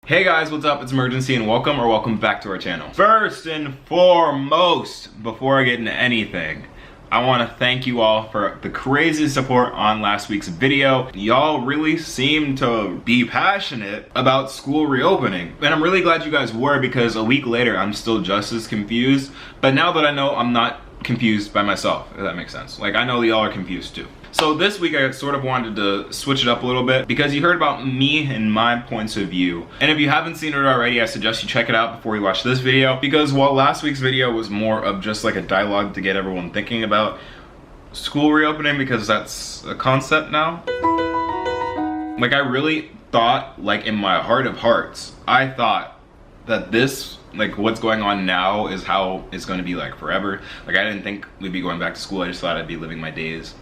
Hey guys, what's up? It's Imurgency and welcome back to our channel. First and foremost, before I get into anything, I want to thank you all for the crazy support on last week's video. Y'all really seem to be passionate about school reopening. And I'm really glad you guys were, because a week later, I'm still just as confused. But now that I know, I'm not confused by myself, if that makes sense. Like, I know y'all are confused too. So this week I sort of wanted to switch it up a little bit because you heard about me and my points of view. And if you haven't seen it already, I suggest you check it out before you watch this video, because while last week's video was more of just like a dialogue to get everyone thinking about school reopening, because that's a concept now. Like, I really thought, like in my heart of hearts, I thought that this, like what's going on now, is how it's going to be like forever. Like, I didn't think we'd be going back to school. I just thought I'd be living my days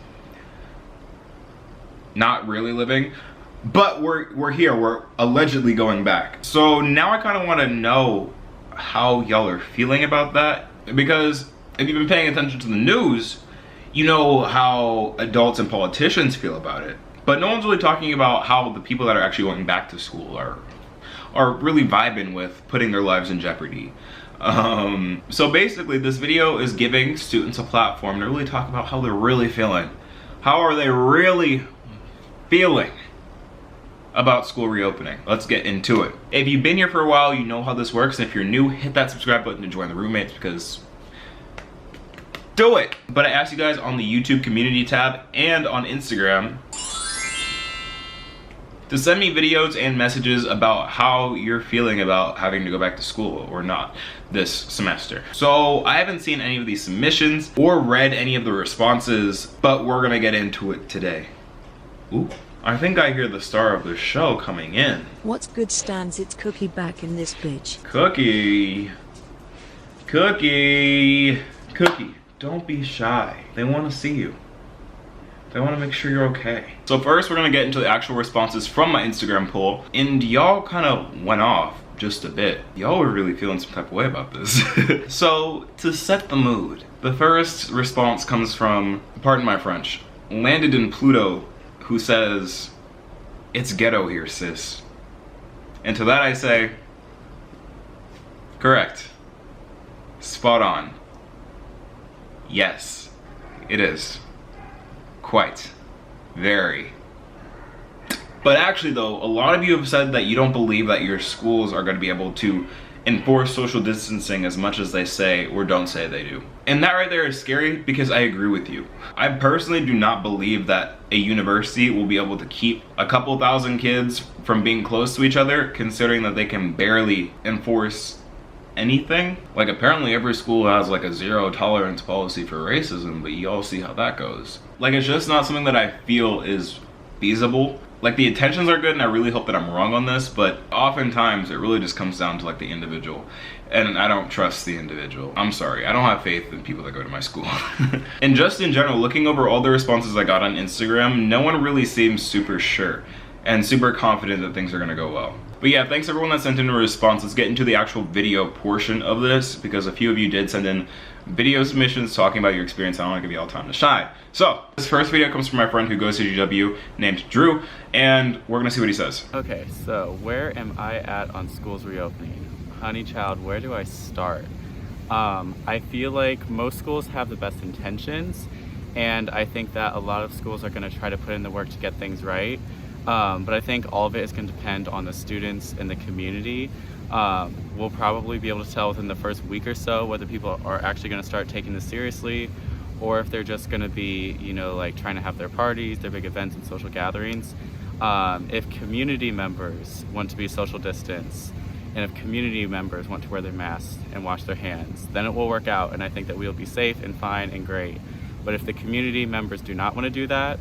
not really living, but we're here, we're allegedly going back. So now I kind of want to know how y'all are feeling about that, because if you've been paying attention to the news, you know how adults and politicians feel about it, but no one's really talking about how the people that are actually going back to school are really vibing with putting their lives in jeopardy. So basically this video is giving students a platform to really talk about how they're really feeling. How are they really feeling about school reopening? Let's get into it. If you've been here for a while, you know how this works, and if you're new, hit that subscribe button to join the roommates, because do it. But I asked you guys on the YouTube community tab and on Instagram to send me videos and messages about how you're feeling about having to go back to school or not this semester. So I haven't seen any of these submissions or read any of the responses, but we're gonna get into it today. Ooh, I think I hear the star of the show coming in. What's good, Stans? It's Cookie back in this bitch. Cookie, don't be shy. They want to see you. They want to make sure you're okay. So first, we're gonna get into the actual responses from my Instagram poll, and y'all kind of went off just a bit. Y'all were really feeling some type of way about this. So to set the mood, the first response comes from, pardon my French, Landed in Pluto, who says, "It's ghetto here, sis." And to that I say, correct. Spot on. Yes, it is. Quite. Very. But actually though, a lot of you have said that you don't believe that your schools are going to be able to enforce social distancing as much as they say or don't say they do. And that right there is scary, because I agree with you. I personally do not believe that a university will be able to keep a couple thousand kids from being close to each other, considering that they can barely enforce anything. Like, apparently every school has like a zero tolerance policy for racism, but you all see how that goes. Like, it's just not something that I feel is feasible. Like, the intentions are good, and I really hope that I'm wrong on this, but oftentimes it really just comes down to like the individual, and I don't trust the individual. I'm sorry, I don't have faith in people that go to my school. And just in general, looking over all the responses I got on Instagram, no one really seems super sure and super confident that things are gonna go well. But yeah, thanks everyone that sent in a response. Let's get into the actual video portion of this, because a few of you did send in video submissions talking about your experience. I don't want to give you all time to shine. So this first video comes from my friend who goes to GW named Drew, and we're gonna see what he says. Okay, so where am I at on schools reopening? Honey child, where do I start? I feel like most schools have the best intentions, and I think that a lot of schools are gonna try to put in the work to get things right. But I think all of it is going to depend on the students and the community. We'll probably be able to tell within the first week or so whether people are actually going to start taking this seriously, or if they're just going to be, you know, like trying to have their parties, their big events and social gatherings. If community members want to be social distance, and if community members want to wear their masks and wash their hands, then it will work out, and I think that we'll be safe and fine and great. But if the community members do not want to do that,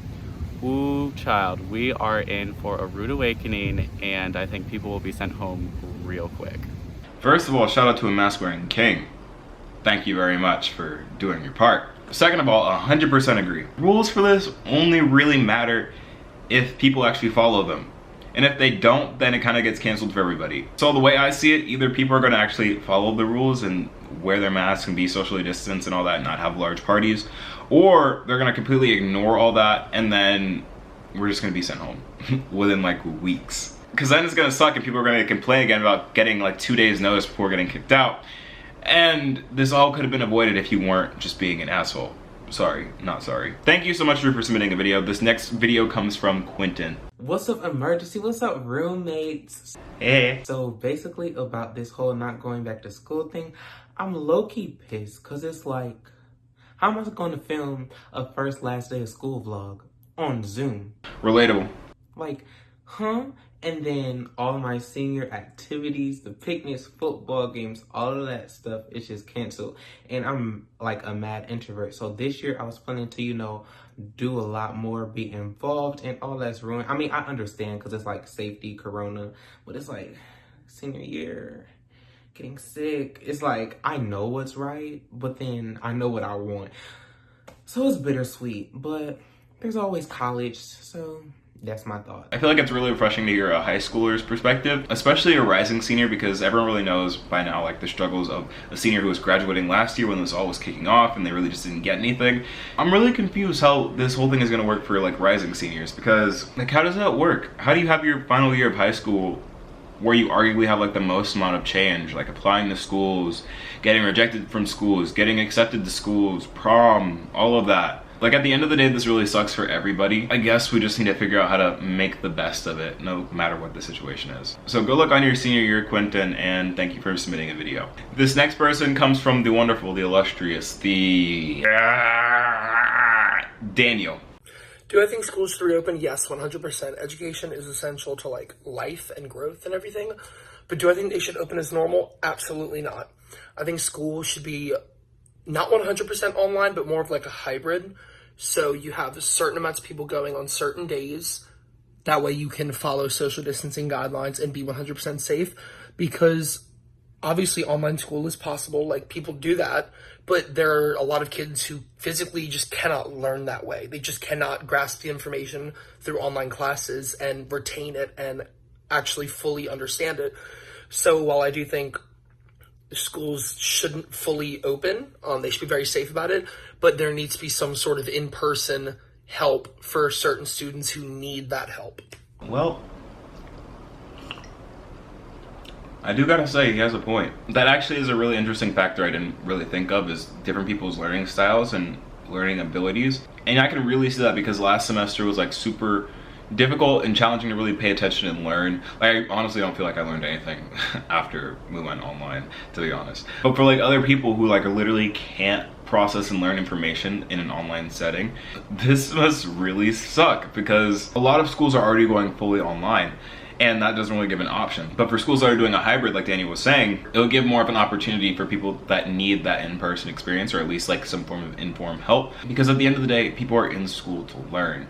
ooh, child, we are in for a rude awakening, and I think people will be sent home real quick. First of all, shout out to a mask wearing king. Thank you very much for doing your part. Second of all, 100% agree. Rules for this only really matter if people actually follow them. And if they don't, then it kind of gets canceled for everybody. So the way I see it, either people are going to actually follow the rules and wear their masks and be socially distanced and all that and not have large parties, or they're going to completely ignore all that, and then we're just going to be sent home within like weeks. Because then it's gonna suck and people are gonna complain again about getting like 2 days notice before getting kicked out. And this all could have been avoided if you weren't just being an asshole. Sorry, not sorry. Thank you so much, Drew, for submitting a video. This next video comes from Quentin. What's up, Imurgency? What's up, roommates? Hey. So basically about this whole not going back to school thing, I'm low-key pissed because it's like, how am I going to film a first last day of school vlog on Zoom? Relatable. Like, huh? And then all my senior activities, the picnics, football games, all of that stuff is just canceled. And I'm like a mad introvert. So this year I was planning to, you know, do a lot more, be involved, and all that's ruined. I mean, I understand because it's like safety, corona, but it's like senior year, getting sick. It's like, I know what's right, but then I know what I want. So it's bittersweet, but there's always college, so that's my thought. I feel like it's really refreshing to hear a high schooler's perspective, especially a rising senior, because everyone really knows by now like the struggles of a senior who was graduating last year when this all was kicking off and they really just didn't get anything. I'm really confused how this whole thing is going to work for like rising seniors, because like how does that work? How do you have your final year of high school where you arguably have like the most amount of change, like applying to schools, getting rejected from schools, getting accepted to schools, prom, all of that? Like at the end of the day, this really sucks for everybody. I guess we just need to figure out how to make the best of it, no matter what the situation is. So good luck on your senior year, Quentin, and thank you for submitting a video. This next person comes from the wonderful, the illustrious, the Daniel. Do I think schools should reopen? Yes, 100%. Education is essential to like life and growth and everything. But do I think they should open as normal? Absolutely not. I think school should be not 100% online, but more of like a hybrid. So you have certain amounts of people going on certain days. That way you can follow social distancing guidelines and be 100% safe, because obviously online school is possible. Like people do that, but there are a lot of kids who physically just cannot learn that way. They just cannot grasp the information through online classes and retain it and actually fully understand it. So while I do think schools shouldn't fully open, they should be very safe about it, but there needs to be some sort of in-person help for certain students who need that help. Well, I do gotta say, he has a point. That actually is a really interesting factor I didn't really think of, is different people's learning styles and learning abilities. And I can really see that because last semester was like super difficult and challenging to really pay attention and learn. Like I honestly don't feel like I learned anything after we went online, to be honest. But for like other people who like literally can't process and learn information in an online setting, this must really suck, because a lot of schools are already going fully online and that doesn't really give an option. But for schools that are doing a hybrid, like Daniel was saying, it'll give more of an opportunity for people that need that in-person experience, or at least like some form of informed help, because at the end of the day, people are in school to learn,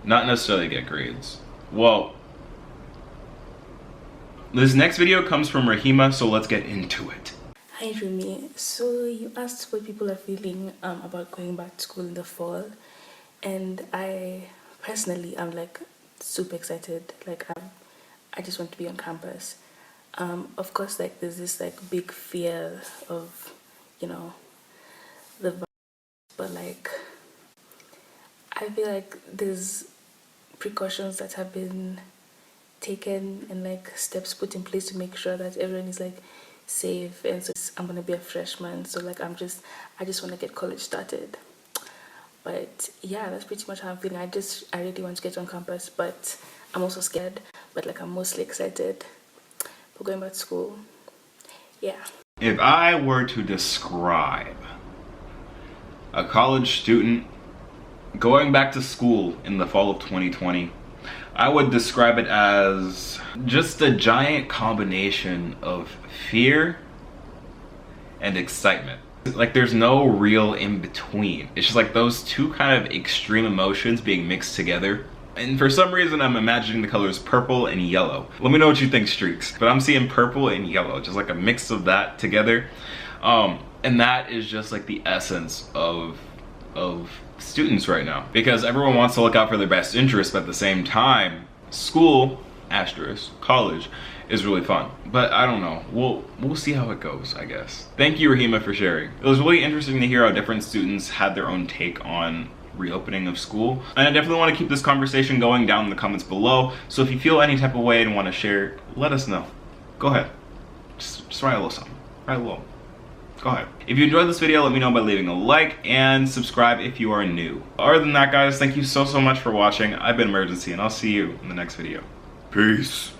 not necessarily get grades. Well, this next video comes from Rahima, so let's get into it. Hi Rumi, so you asked what people are feeling about going back to school in the fall, and I personally am like super excited. Like I just want to be on campus. Of course, like there's this like big fear of, you know, the virus, but like I feel like there's precautions that have been taken and like steps put in place to make sure that everyone is like safe. And so I'm gonna be a freshman, so like I just want to get college started. But yeah, that's pretty much how I'm feeling. I really want to get on campus, but I'm also scared, but like I'm mostly excited for going back to school. Yeah. If I were to describe a college student going back to school in the fall of 2020, I would describe it as just a giant combination of fear and excitement. Like there's no real in between. It's just like those two kind of extreme emotions being mixed together. And for some reason I'm imagining the colors purple and yellow. Let me know what you think, Streaks. But I'm seeing purple and yellow, just like a mix of that together. And that is just like the essence of students right now, because everyone wants to look out for their best interest, but at the same time, school, asterisk, college, is really fun. But I don't know, we'll see how it goes, I guess. Thank you, Rahima, for sharing. It was really interesting to hear how different students had their own take on reopening of school. And I definitely want to keep this conversation going down in the comments below. So if you feel any type of way and want to share, let us know. Go ahead. Just write a little something. Write a little. Go ahead. If you enjoyed this video, let me know by leaving a like and subscribe if you are new. Other than that, guys, thank you so much for watching. I've been Imurgency, and I'll see you in the next video. Peace.